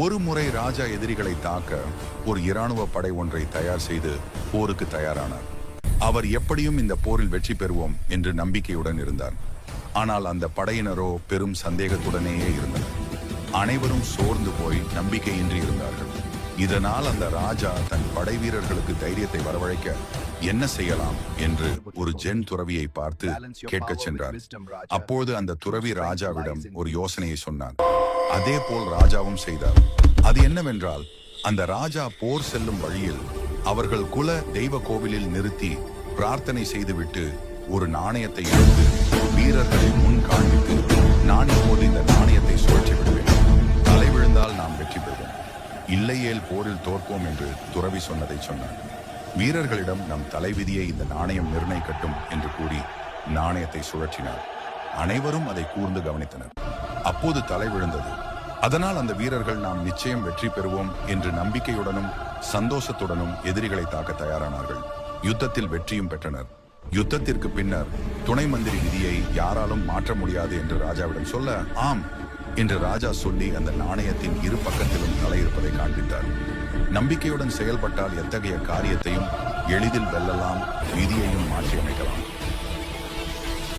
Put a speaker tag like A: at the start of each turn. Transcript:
A: ஒரு முறை ராஜா எதிரிகளை தாக்க ஒரு இராணுவ படை ஒன்றை தயார் செய்து போருக்கு தயாரானார். அவர் எப்படியும் இந்த போரில் வெற்றி பெறுவோம் என்று நம்பிக்கையுடன் இருந்தார். ஆனால் அந்த படையினரோ பெரும் சந்தேகத்துடனேயே இருந்தனர். அனைவரும் சோர்ந்து போய் நம்பிக்கையின்றி இருந்தார்கள். இதனால் அந்த ராஜா தன் படை வீரர்களுக்கு தைரியத்தை வரவழைக்க என்ன செய்யலாம் என்று ஒரு ஜென் துறவியை பார்த்து கேட்கச் சென்றார். அப்போது அந்த துறவி ராஜாவிடம் ஒரு யோசனையை சொன்னார். அதே போல் ராஜாவும் செய்தார். அது என்னவென்றால், அந்த ராஜா போர் செல்லும் வழியில் அவர்கள் குல தெய்வ கோவிலில் நிறுத்தி பிரார்த்தனை செய்துவிட்டு ஒரு நாணயத்தை எடுத்து வீரர்களை முன் காண்பித்து, நான் இப்போது இந்த நாணயத்தை சுழற்றி விடுவேன், தலை விழுந்தால் நாம் வெற்றி பெறுவோம், இல்லையேல் போரில் தோற்போம் என்று துறவி சொன்னதை சொன்னார். வீரர்களிடம் நம் தலைவிதியை இந்த நாணயம் நிர்ணயிக்கட்டும் என்று கூறி நாணயத்தை சுழற்றினார். அனைவரும் அதை கூர்ந்து கவனித்தனர். அப்போது தலை விழுந்தது. அதனால் அந்த வீரர்கள் நாம் நிச்சயம் வெற்றி பெறுவோம் என்று நம்பிக்கையுடனும் சந்தோஷத்துடனும் எதிரிகளை தாக்க தயாரானார்கள். யுத்தத்தில் வெற்றியும் பெற்றனர். யுத்தத்திற்கு பின்னர் துணை மந்திரி விதியை யாராலும் மாற்ற முடியாது என்று ராஜாவிடம் சொல்ல, ஆம் என்று ராஜா சொல்லி அந்த நாணயத்தின் இரு பக்கத்திலும் தலை இருப்பதை காண்பித்தார். நம்பிக்கையுடன் செயல்பட்டால் எத்தகைய காரியத்தையும் எளிதில் வெல்லலாம், விதியையும் மாற்றி அமைக்கலாம்.